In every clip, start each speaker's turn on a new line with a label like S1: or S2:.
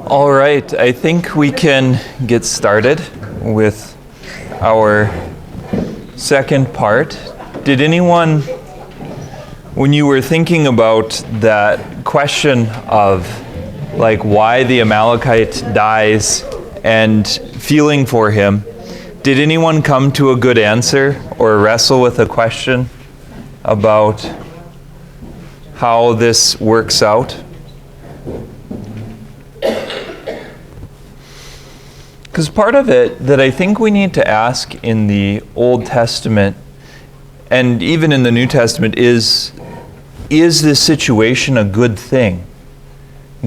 S1: All right, I think we can get started with our second part. Did anyone, when you were thinking about that question of like why the Amalekite dies and feeling for him, did anyone come to a good answer or wrestle with a question about how this works out? Because part of it that I think we need to ask in the Old Testament and even in the New Testament is this situation a good thing?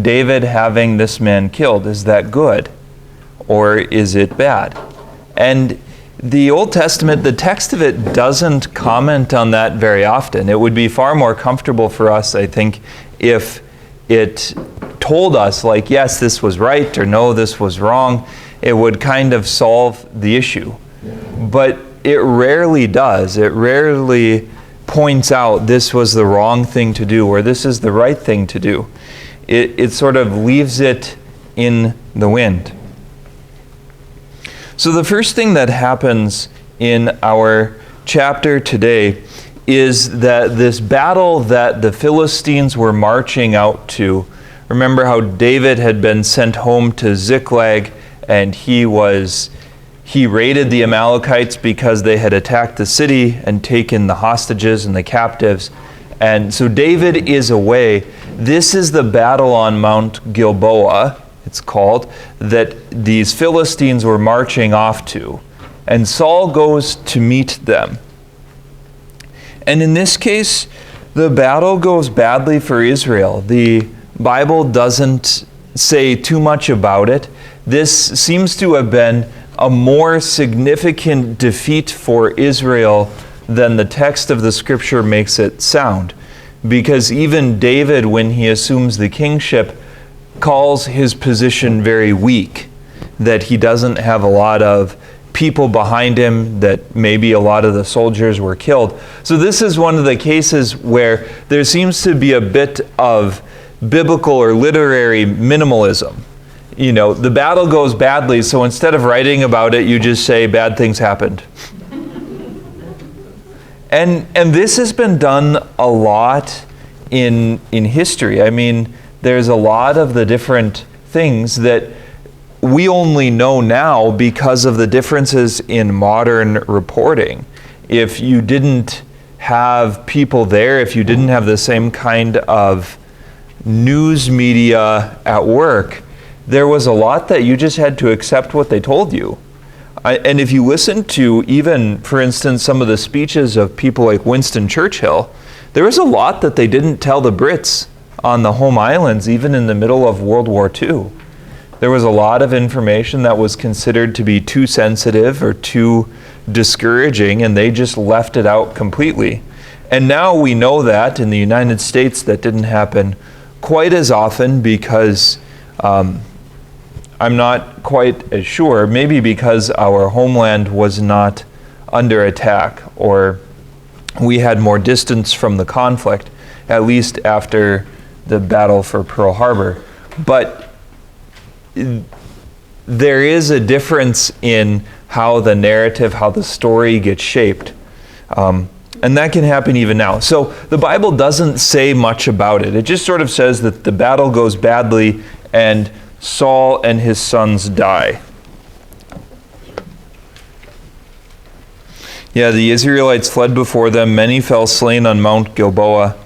S1: David having this man killed, is that good? Or is it bad? And the Old Testament, the text of it doesn't comment on that very often. It would be far more comfortable for us, I think, if it told us, like, yes, this was right, or no, this was wrong. It would kind of solve the issue. But it rarely does. It rarely points out this was the wrong thing to do or this is the right thing to do. It sort of leaves it in the wind. So the first thing that happens in our chapter today is that this battle that the Philistines were marching out to, remember how David had been sent home to Ziklag, and he raided the Amalekites because they had attacked the city and taken the hostages and the captives. And so David is away. This is the battle on Mount Gilboa, it's called, that these Philistines were marching off to. And Saul goes to meet them. And in this case, the battle goes badly for Israel. The Bible doesn't say too much about it. This seems to have been a more significant defeat for Israel than the text of the scripture makes it sound. Because even David, when he assumes the kingship, calls his position very weak, that he doesn't have a lot of people behind him, that maybe a lot of the soldiers were killed. So this is one of the cases where there seems to be a bit of biblical or literary minimalism. You know, the battle goes badly, so instead of writing about it, you just say bad things happened. And this has been done a lot in history. I mean, there's a lot of the different things that we only know now because of the differences in modern reporting. If you didn't have people there, if you didn't have the same kind of news media at work, there was a lot that you just had to accept what they told you. And if you listen to even, for instance, some of the speeches of people like Winston Churchill, there was a lot that they didn't tell the Brits on the home islands, even in the middle of World War II. There was a lot of information that was considered to be too sensitive or too discouraging, and they just left it out completely. And now we know that in the United States that didn't happen quite as often because I'm not quite as sure, maybe because our homeland was not under attack or we had more distance from the conflict, at least after the battle for Pearl Harbor. But there is a difference in how the narrative, how the story gets shaped. And that can happen even now. So the Bible doesn't say much about it. It just sort of says that the battle goes badly and Saul and his sons die. Yeah, the Israelites fled before them. Many fell slain on Mount Gilboa.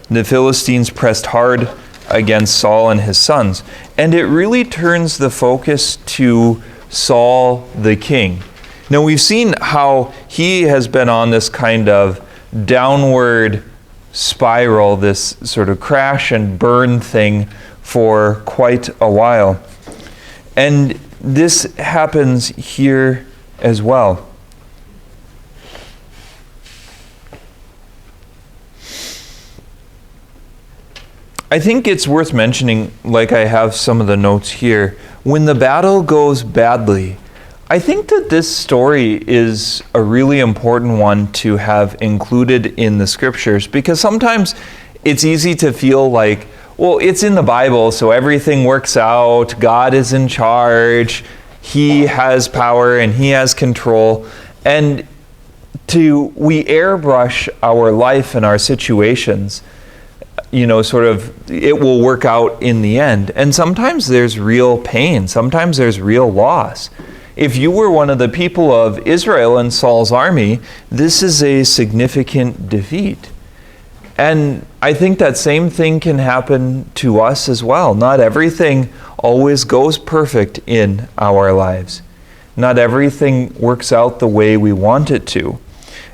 S1: The Philistines pressed hard against Saul and his sons. And it really turns the focus to Saul the king. Now, we've seen how he has been on this kind of downward spiral, this sort of crash and burn thing for quite a while. And this happens here as well. I think it's worth mentioning, like I have some of the notes here, when the battle goes badly, I think that this story is a really important one to have included in the scriptures, because sometimes it's easy to feel like, well, it's in the Bible, so everything works out. God is in charge. He has power and He has control. And we airbrush our life and our situations, sort of, it will work out in the end. And sometimes there's real pain. Sometimes there's real loss. If you were one of the people of Israel in Saul's army, this is a significant defeat. And I think that same thing can happen to us as well. Not everything always goes perfect in our lives. Not everything works out the way we want it to.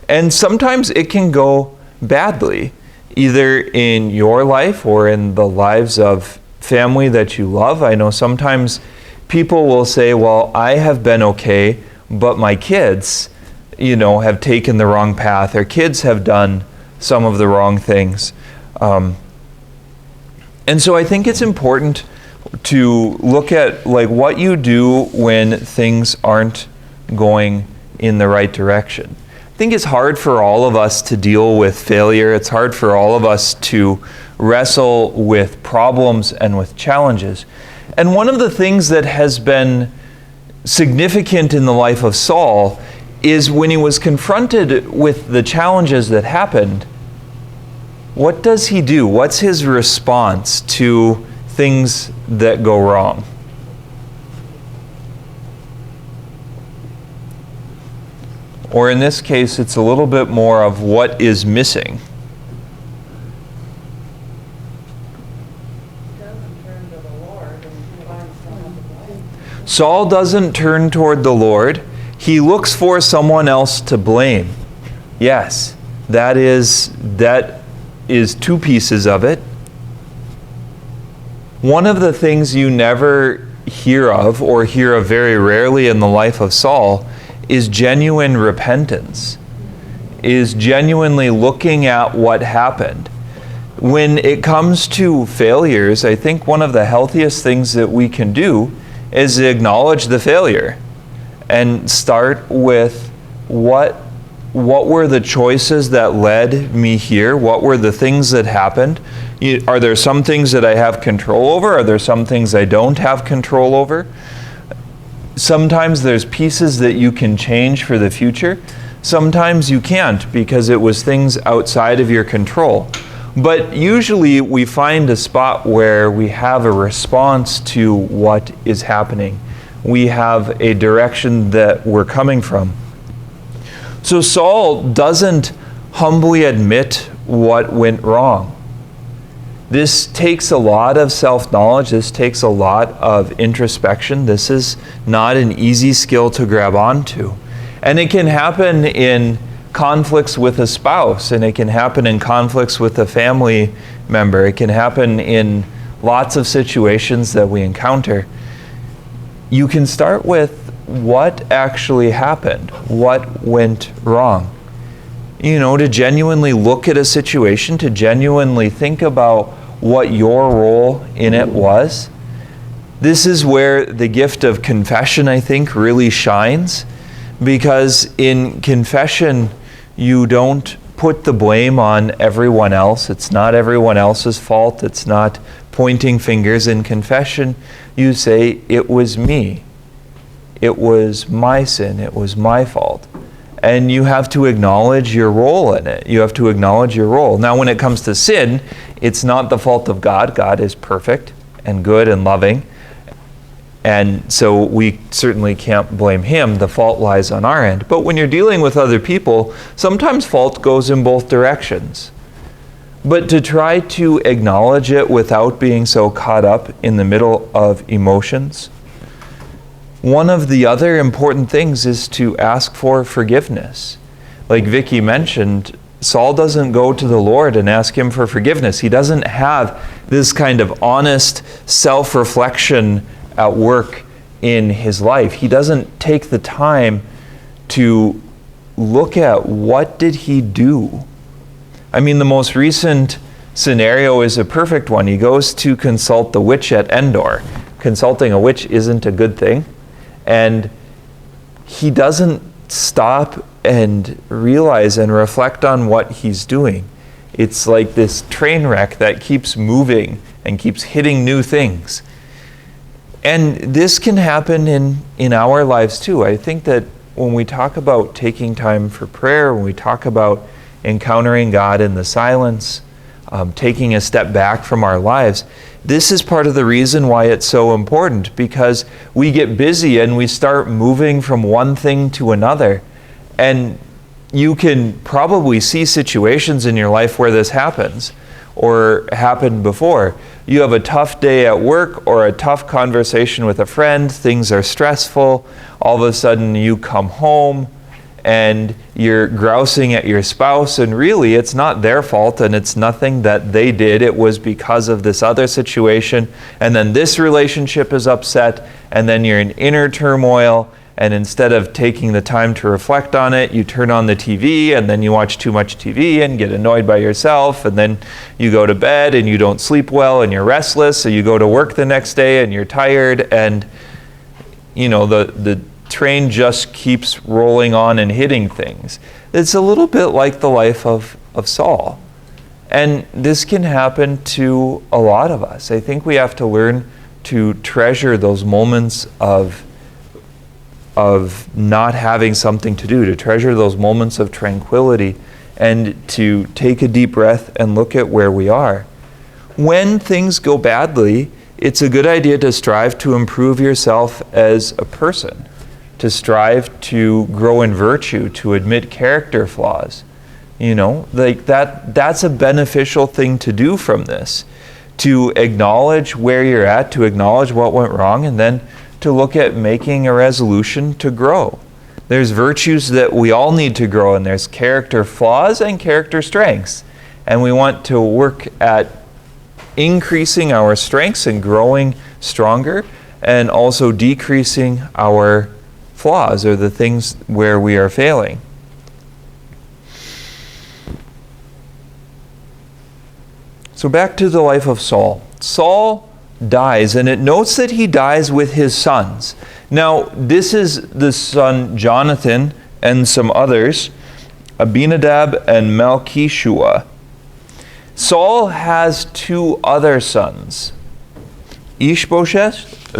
S1: And sometimes it can go badly, either in your life or in the lives of family that you love. I know sometimes people will say, well, I have been okay, but my kids, have taken the wrong path. Their kids have done some of the wrong things. And so I think it's important to look at what you do when things aren't going in the right direction. I think it's hard for all of us to deal with failure. It's hard for all of us to wrestle with problems and with challenges. And one of the things that has been significant in the life of Saul is when he was confronted with the challenges that happened, what does he do? What's his response to things that go wrong? Or in this case, it's a little bit more of what is missing. Saul doesn't turn toward the Lord. He looks for someone else to blame. Yes, that is two pieces of it. One of the things you never hear of, or hear of very rarely in the life of Saul, is genuine repentance, is genuinely looking at what happened. When it comes to failures, I think one of the healthiest things that we can do is acknowledge the failure and start with what were the choices that led me here? What were the things that happened? Are there some things that I have control over? Are there some things I don't have control over? Sometimes there's pieces that you can change for the future. Sometimes you can't because it was things outside of your control. But usually we find a spot where we have a response to what is happening. We have a direction that we're coming from. So Saul doesn't humbly admit what went wrong. This takes a lot of self-knowledge. This takes a lot of introspection. This is not an easy skill to grab onto. And it can happen in conflicts with a spouse, and it can happen in conflicts with a family member. It can happen in lots of situations that we encounter. You can start with what actually happened, what went wrong. To genuinely look at a situation, to genuinely think about what your role in it was. This is where the gift of confession, I think, really shines, because in confession, you don't put the blame on everyone else. It's not everyone else's fault. It's not pointing fingers. In confession, you say, it was me. It was my sin. It was my fault. And you have to acknowledge your role in it. You have to acknowledge your role. Now, when it comes to sin, it's not the fault of God. God is perfect and good and loving. And so we certainly can't blame Him. The fault lies on our end. But when you're dealing with other people, sometimes fault goes in both directions. But to try to acknowledge it without being so caught up in the middle of emotions. One of the other important things is to ask for forgiveness. Like Vicky mentioned, Saul doesn't go to the Lord and ask Him for forgiveness. He doesn't have this kind of honest self-reflection at work in his life. He doesn't take the time to look at what did he do. I mean, the most recent scenario is a perfect one. He goes to consult the witch at Endor. Consulting a witch isn't a good thing. And he doesn't stop and realize and reflect on what he's doing. It's like this train wreck that keeps moving and keeps hitting new things. And this can happen in our lives too. I think that when we talk about taking time for prayer, when we talk about encountering God in the silence, taking a step back from our lives, this is part of the reason why it's so important, because we get busy and we start moving from one thing to another. And you can probably see situations in your life where this happens or happened before. You have a tough day at work or a tough conversation with a friend, things are stressful, all of a sudden you come home and you're grousing at your spouse, and really it's not their fault and it's nothing that they did. It was because of this other situation, and then this relationship is upset, and then you're in inner turmoil, and instead of taking the time to reflect on it, you turn on the TV, and then you watch too much TV and get annoyed by yourself, and then you go to bed and you don't sleep well and you're restless, so you go to work the next day and you're tired, and the train just keeps rolling on and hitting things. It's a little bit like the life of Saul. And this can happen to a lot of us. I think we have to learn to treasure those moments of not having something to do, to treasure those moments of tranquility, and to take a deep breath and look at where we are. When things go badly, it's a good idea to strive to improve yourself as a person, to strive to grow in virtue, to admit character flaws. That's a beneficial thing to do from this, to acknowledge where you're at, to acknowledge what went wrong, and then to look at making a resolution to grow. There's virtues that we all need to grow, and there's character flaws and character strengths. And we want to work at increasing our strengths and growing stronger, and also decreasing our flaws, or the things where we are failing. So back to the life of Saul. Saul dies, and it notes that he dies with his sons. Now, this is the son Jonathan and some others, Abinadab and Malchishua. Saul has two other sons, Ishbosheth.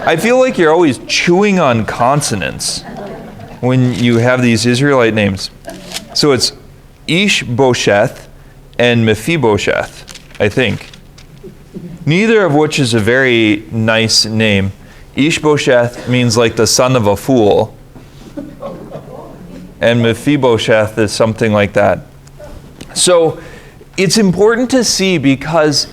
S1: I feel like you're always chewing on consonants when you have these Israelite names. So it's Ishbosheth and Mephibosheth, I think. Neither of which is a very nice name. Ishbosheth means like the son of a fool, and Mephibosheth is something like that. So it's important to see, because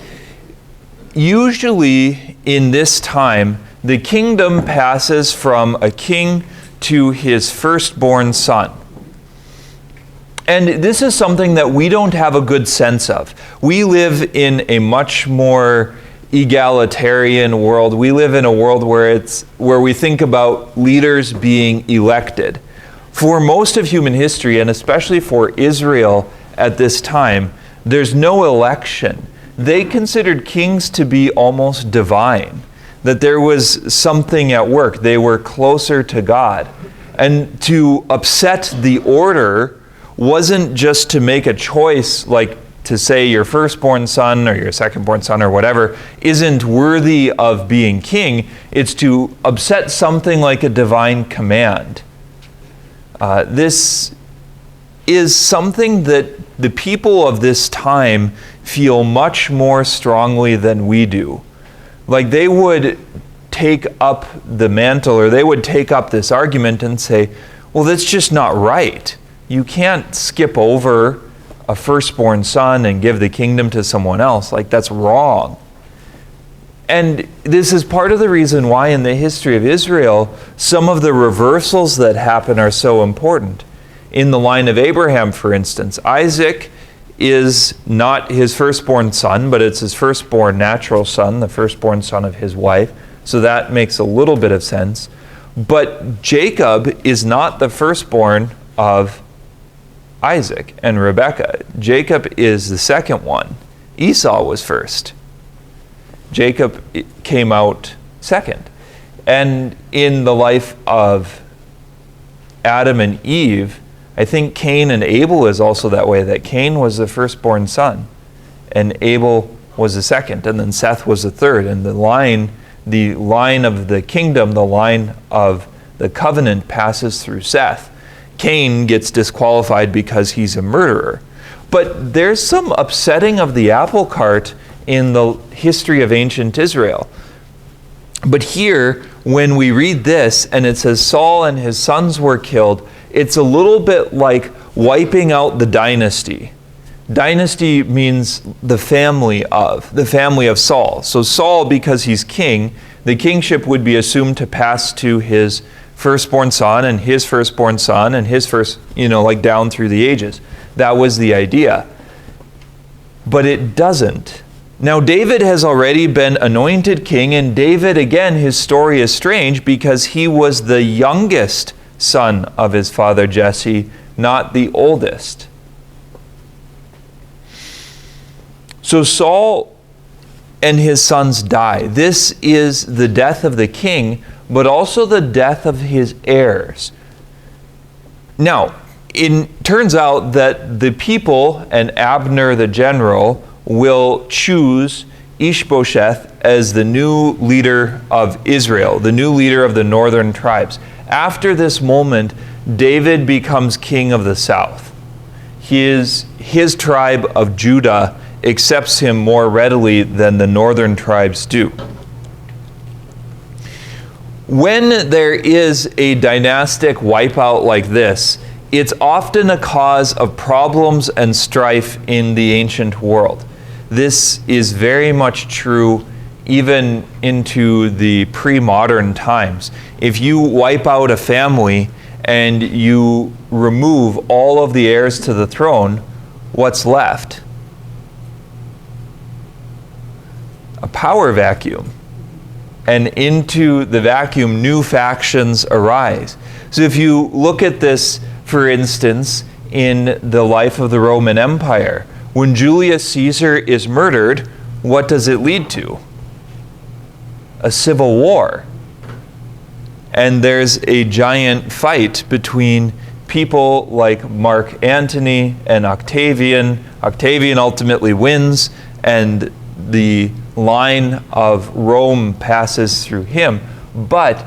S1: usually in this time, the kingdom passes from a king to his firstborn son. And this is something that we don't have a good sense of. We live in a much more egalitarian world. We live in a world where we think about leaders being elected. For most of human history, and especially for Israel at this time, there's no election. They considered kings to be almost divine, that there was something at work. They were closer to God. And to upset the order wasn't just to make a choice, like to say your firstborn son or your secondborn son or whatever isn't worthy of being king. It's to upset something like a divine command. This is something that the people of this time feel much more strongly than we do. Like they would take up the mantle, or they would take up this argument and say, well, that's just not right. You can't skip over a firstborn son and give the kingdom to someone else. Like, that's wrong. And this is part of the reason why in the history of Israel, some of the reversals that happen are so important. In the line of Abraham, for instance, Isaac is not his firstborn son, but it's his firstborn natural son, the firstborn son of his wife. So that makes a little bit of sense. But Jacob is not the firstborn of Isaac and Rebekah. Jacob is the second one. Esau was first. Jacob came out second. And in the life of Adam and Eve, I think Cain and Abel is also that way, that Cain was the firstborn son, and Abel was the second, and then Seth was the third. And the line of the kingdom, the line of the covenant passes through Seth. Cain gets disqualified because he's a murderer. But there's some upsetting of the apple cart in the history of ancient Israel. But here, when we read this, and it says Saul and his sons were killed, it's a little bit like wiping out the dynasty. Dynasty means the family of Saul. So Saul, because he's king, the kingship would be assumed to pass to his firstborn son and his firstborn son and his first, like down through the ages. That was the idea. But it doesn't. Now, David has already been anointed king, and David, again, his story is strange because he was the youngest son of his father Jesse, not the oldest. So Saul and his sons die. This is the death of the king, but also the death of his heirs. Now, it turns out that the people and Abner the general will choose Ishbosheth as the new leader of Israel, the new leader of the northern tribes. After this moment, David becomes king of the south. His tribe of Judah accepts him more readily than the northern tribes do. When there is a dynastic wipeout like this, it's often a cause of problems and strife in the ancient world. This is very much true even into the pre-modern times. If you wipe out a family and you remove all of the heirs to the throne, what's left? A power vacuum. And into the vacuum, new factions arise. So if you look at this, for instance, in the life of the Roman Empire, when Julius Caesar is murdered, what does it lead to? A civil war. And there's a giant fight between people like Mark Antony and Octavian. Octavian ultimately wins, and the line of Rome passes through him. But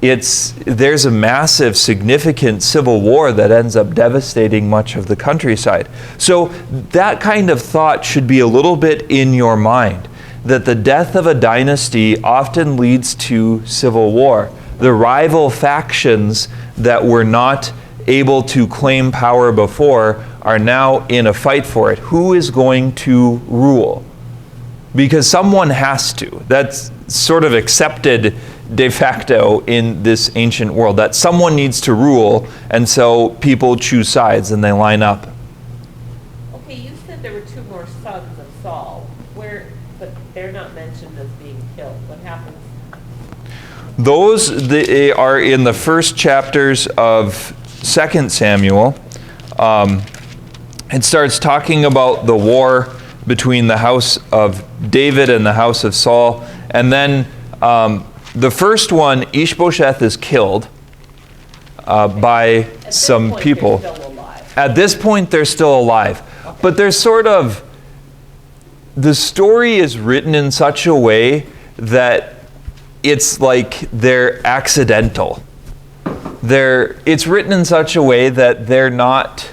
S1: there's a massive, significant civil war that ends up devastating much of the countryside. So that kind of thought should be a little bit in your mind, that the death of a dynasty often leads to civil war. The rival factions that were not able to claim power before are now in a fight for it. Who is going to rule? Because someone has to. That's sort of accepted de facto in this ancient world, that someone needs to rule, and so people choose sides and they line up.
S2: Okay, you said there were two more sons of Saul, but they're not mentioned as being killed. What happens?
S1: They are in the first chapters of 2 Samuel. It starts talking about the war between the house of David and the house of Saul. And then the first one, Ishbosheth, is killed by some people. At this point, they're still alive. Okay. But there's the story is written in such a way that it's like they're accidental. It's written in such a way that they're not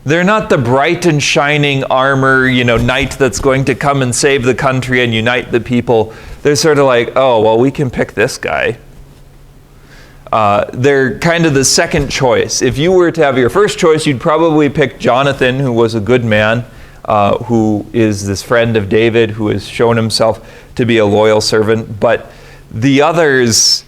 S1: the bright and shining armor, knight that's going to come and save the country and unite the people. They're sort of like, oh, well, we can pick this guy. They're kind of the second choice. If you were to have your first choice, you'd probably pick Jonathan, who was a good man, who is this friend of David, who has shown himself to be a loyal servant. But the others,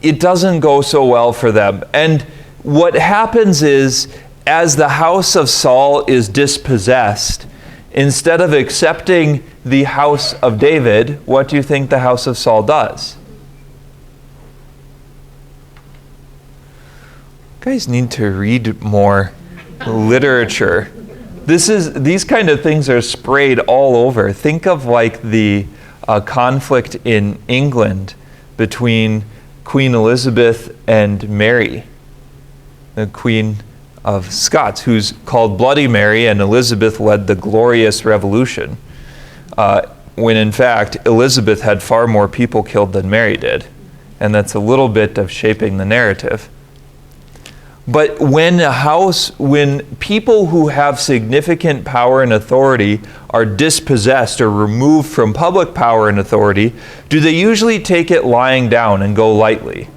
S1: it doesn't go so well for them. And what happens is, as the house of Saul is dispossessed, instead of accepting the house of David, what do you think the house of Saul does? You guys need to read more literature. These kind of things are sprayed all over. Think of like the conflict in England between Queen Elizabeth and Mary, the Queen of Scots, who's called Bloody Mary, and Elizabeth led the Glorious Revolution, when in fact Elizabeth had far more people killed than Mary did. And that's a little bit of shaping the narrative. But when people who have significant power and authority are dispossessed or removed from public power and authority, do they usually take it lying down and go lightly?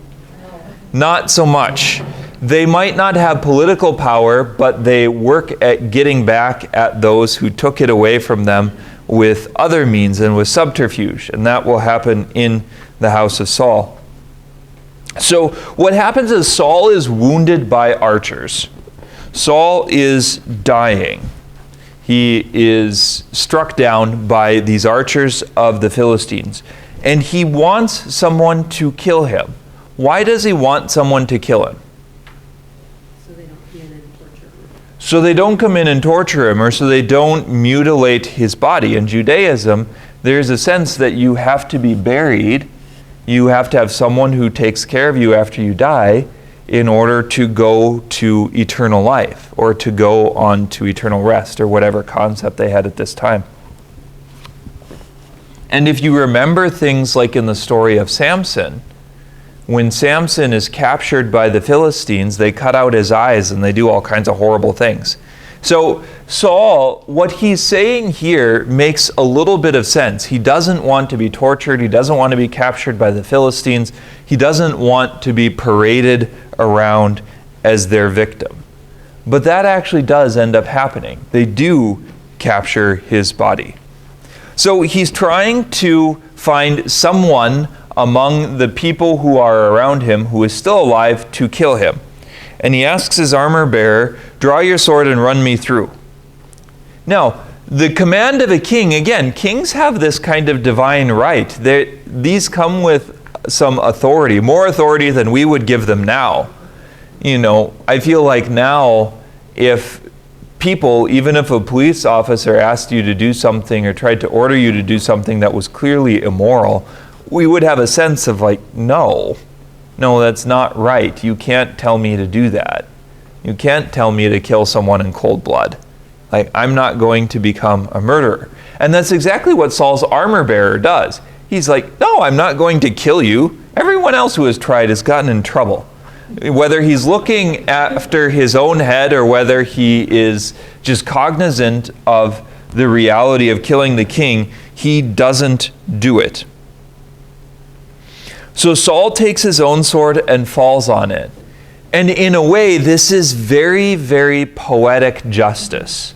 S1: Not so much. They might not have political power, but they work at getting back at those who took it away from them with other means and with subterfuge. And that will happen in the house of Saul. So what happens is Saul is wounded by archers. Saul is dying. He is struck down by these archers of the Philistines. And he wants someone to kill him. Why does he want someone to kill him? So they don't come in and torture him, or so they don't mutilate his body. In Judaism, there's a sense that you have to be buried. You have to have someone who takes care of you after you die in order to go to eternal life, or to go on to eternal rest, or whatever concept they had at this time. And if you remember things like in the story of Samson, when Samson is captured by the Philistines, they cut out his eyes and they do all kinds of horrible things. So Saul, what he's saying here makes a little bit of sense. He doesn't want to be tortured. He doesn't want to be captured by the Philistines. He doesn't want to be paraded around as their victim. But that actually does end up happening. They do capture his body. So he's trying to find someone among the people who are around him who is still alive to kill him. And he asks his armor bearer, "Draw your sword and run me through." Now, the command of a king, again, kings have this kind of divine right. These come with some authority, more authority than we would give them now. You know, I feel like now, if people, even if a police officer asked you to do something or tried to order you to do something that was clearly immoral, we would have a sense of like, no, that's not right. You can't tell me to do that. You can't tell me to kill someone in cold blood. Like, I'm not going to become a murderer. And that's exactly what Saul's armor bearer does. He's like, no, I'm not going to kill you. Everyone else who has tried has gotten in trouble. Whether he's looking after his own head or whether he is just cognizant of the reality of killing the king, he doesn't do it. So Saul takes his own sword and falls on it. And in a way, this is very, very poetic justice.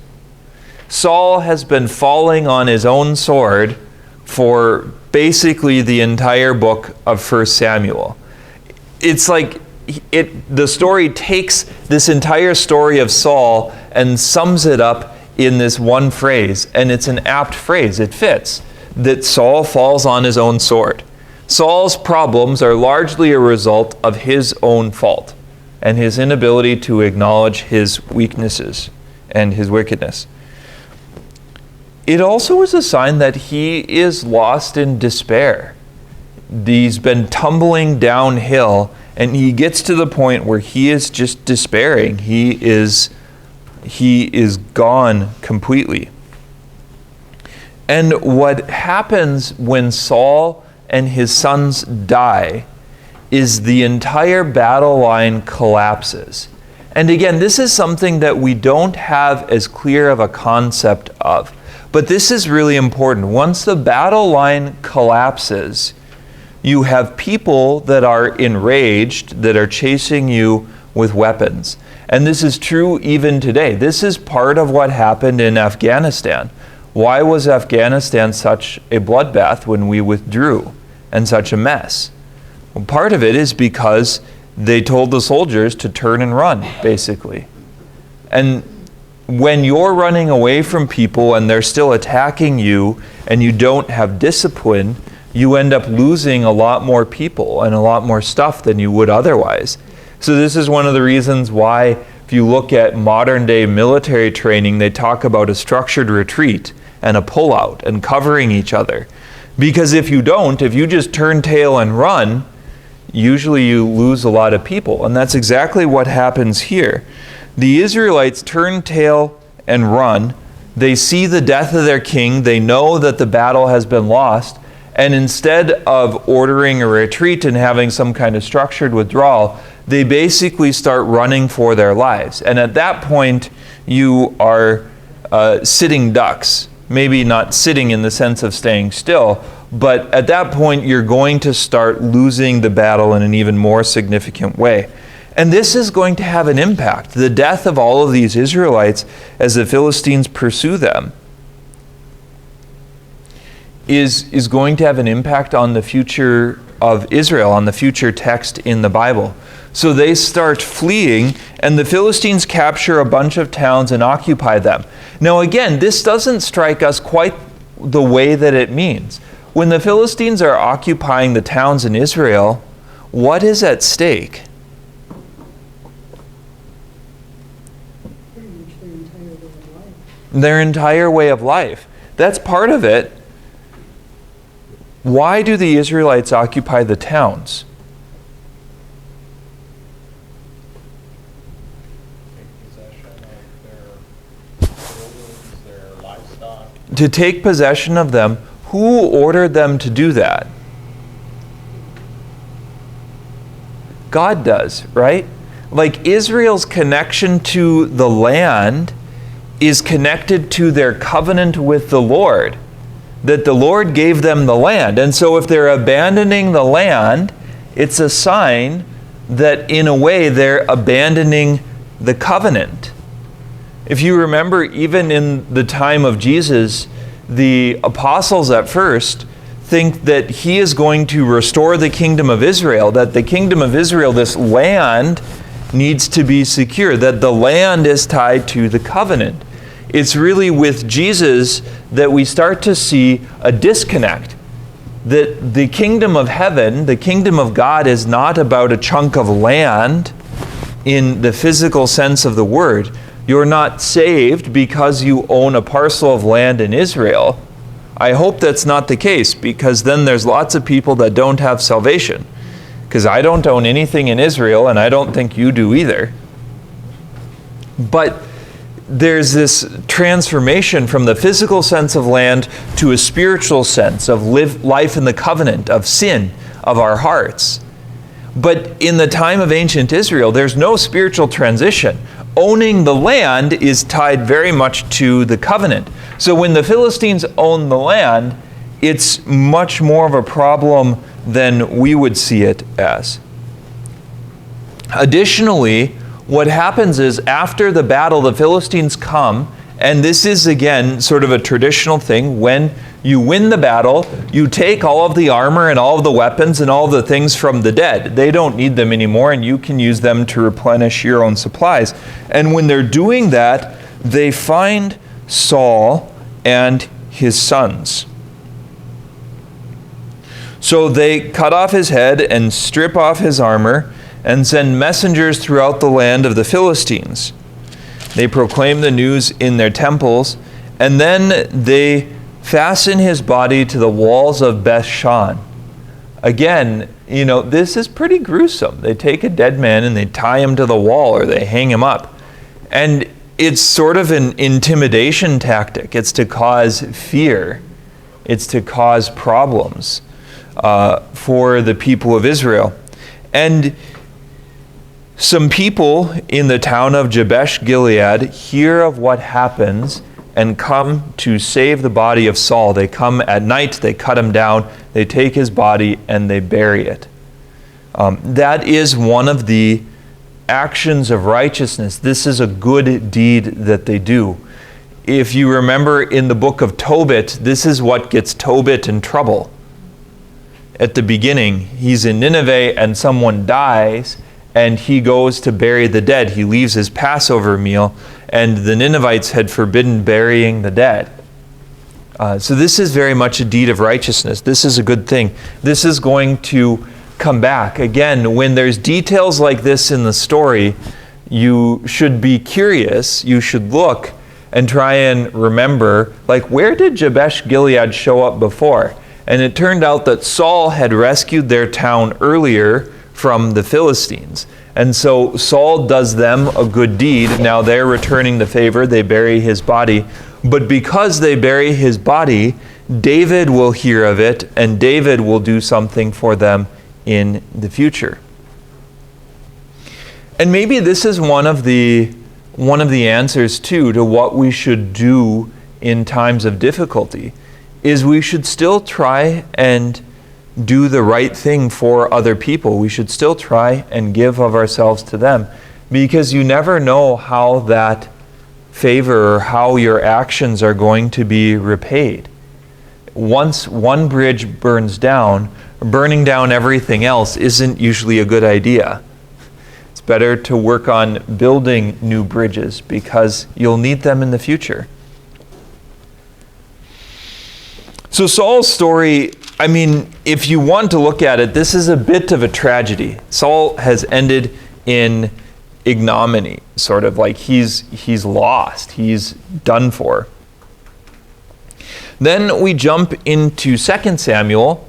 S1: Saul has been falling on his own sword for basically the entire book of 1 Samuel. It's like the story takes this entire story of Saul and sums it up in this one phrase. And it's an apt phrase. It fits. That Saul falls on his own sword. Saul's problems are largely a result of his own fault and his inability to acknowledge his weaknesses and his wickedness. It also is a sign that he is lost in despair. He's been tumbling downhill, and he gets to the point where he is just despairing. He is gone completely. And what happens when Saul and his sons die is the entire battle line collapses. And again, this is something that we don't have as clear of a concept of. But this is really important. Once the battle line collapses, you have people that are enraged, that are chasing you with weapons. And this is true even today. This is part of what happened in Afghanistan. Why was Afghanistan such a bloodbath when we withdrew and such a mess? Well, part of it is because they told the soldiers to turn and run, basically. And when you're running away from people and they're still attacking you and you don't have discipline, you end up losing a lot more people and a lot more stuff than you would otherwise. So this is one of the reasons why, if you look at modern day military training, they talk about a structured retreat and a pullout and covering each other. Because if you don't, if you just turn tail and run, usually you lose a lot of people. And that's exactly what happens here. The Israelites turn tail and run. They see the death of their king. They know that the battle has been lost. And instead of ordering a retreat and having some kind of structured withdrawal, they basically start running for their lives. And at that point, you are sitting ducks. Maybe not sitting in the sense of staying still, but at that point, you're going to start losing the battle in an even more significant way. And this is going to have an impact. The death of all of these Israelites as the Philistines pursue them is going to have an impact on the future of Israel, on the future text in the Bible. So they start fleeing, and the Philistines capture a bunch of towns and occupy them. Now again, this doesn't strike us quite the way that it means. When the Philistines are occupying the towns in Israel, what is at stake?
S3: Pretty much their entire way of life.
S1: Their entire way of life. That's part of it. Why do the Israelites occupy the towns?
S4: Their livestock.
S1: To take possession of them. Who ordered them to do that? God does, right? Like Israel's connection to the land is connected to their covenant with the Lord, that the Lord gave them the land. And so if they're abandoning the land, it's a sign that in a way they're abandoning the covenant. If you remember, even in the time of Jesus, the apostles at first think that he is going to restore the kingdom of Israel, that the kingdom of Israel, this land, needs to be secure, that the land is tied to the covenant. It's really with Jesus that we start to see a disconnect, that the kingdom of heaven, the kingdom of God, is not about a chunk of land in the physical sense of the word. You're not saved because you own a parcel of land in Israel. I hope that's not the case, because then there's lots of people that don't have salvation. Because I don't own anything in Israel, and I don't think you do either. But there's this transformation from the physical sense of land to a spiritual sense of life in the covenant, of sin, of our hearts. But in the time of ancient Israel, there's no spiritual transition. Owning the land is tied very much to the covenant. So when the Philistines own the land, it's much more of a problem than we would see it as. Additionally, what happens is after the battle, the Philistines come, and this is again sort of a traditional thing. When you win the battle, you take all of the armor and all of the weapons and all of the things from the dead. They don't need them anymore, and you can use them to replenish your own supplies. And when they're doing that, they find Saul and his sons. So they cut off his head and strip off his armor and send messengers throughout the land of the Philistines. They proclaim the news in their temples, and then they fasten his body to the walls of Beth-shan. Again, this is pretty gruesome. They take a dead man and they tie him to the wall, or they hang him up. And it's sort of an intimidation tactic. It's to cause fear. It's to cause problems for the people of Israel. And some people in the town of Jabesh-Gilead hear of what happens and come to save the body of Saul. They come at night, they cut him down, they take his body, and they bury it. That is one of the actions of righteousness. This is a good deed that they do. If you remember in the book of Tobit, this is what gets Tobit in trouble. At the beginning, he's in Nineveh and someone dies, and he goes to bury the dead. He leaves his Passover meal, and the Ninevites had forbidden burying the dead. So this is very much a deed of righteousness. This is a good thing. This is going to come back. Again, when there's details like this in the story, you should be curious. You should look and try and remember, like, where did Jabesh-Gilead show up before? And it turned out that Saul had rescued their town earlier from the Philistines. And so Saul does them a good deed. Now they're returning the favor. They bury his body. But because they bury his body, David will hear of it, and David will do something for them in the future. And maybe this is one of the answers too to what we should do in times of difficulty, is we should still try and do the right thing for other people. We should still try and give of ourselves to them, because you never know how that favor or how your actions are going to be repaid. Once one bridge burns down, burning down everything else isn't usually a good idea. It's better to work on building new bridges because you'll need them in the future. So Saul's story, I mean, if you want to look at it, this is a bit of a tragedy. Saul has ended in ignominy, sort of like he's lost, he's done for. Then we jump into 2 Samuel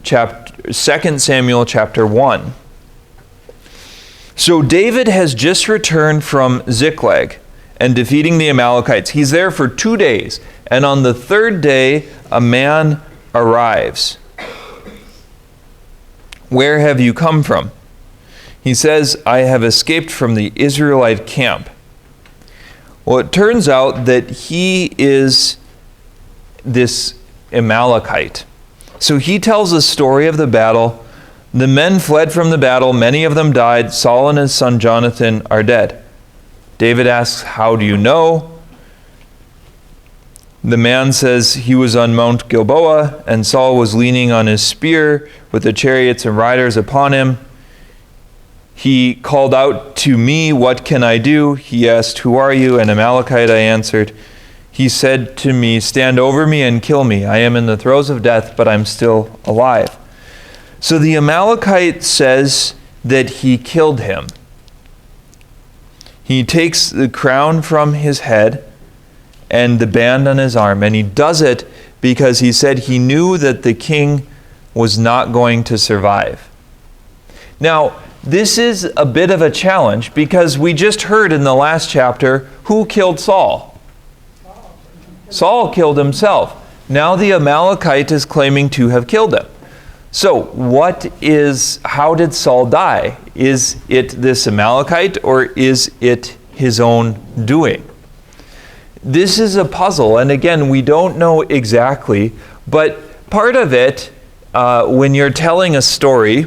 S1: chapter 1. So David has just returned from Ziklag and defeating the Amalekites. He's there for 2 days, and on the third day a man arrives. Where have you come from? He says, I have escaped from the Israelite camp. Well, it turns out that he is this Amalekite. So he tells the story of the battle. The men fled from the battle. Many of them died. Saul and his son Jonathan are dead. David asks, how do you know? The man says he was on Mount Gilboa, and Saul was leaning on his spear with the chariots and riders upon him. He called out to me, what can I do? He asked, who are you? An Amalekite, I answered. He said to me, stand over me and kill me. I am in the throes of death, but I'm still alive. So the Amalekite says that he killed him. He takes the crown from his head and the band on his arm, and he does it because he said he knew that the king was not going to survive. Now, this is a bit of a challenge because we just heard in the last chapter who killed Saul. Saul killed himself. Now the Amalekite is claiming to have killed him. So how did Saul die? Is it this Amalekite or is it his own doing? This is a puzzle, and again, we don't know exactly, but part of it, when you're telling a story,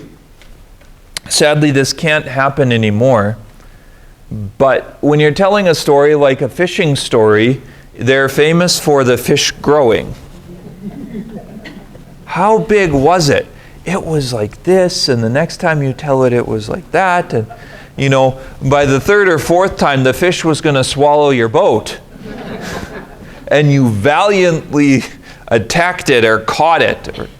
S1: sadly this can't happen anymore, but when you're telling a story like a fishing story, they're famous for the fish growing. How big was it? It was like this, and the next time you tell it, it was like that, and by the third or fourth time, the fish was going to swallow your boat. And you valiantly attacked it or caught it.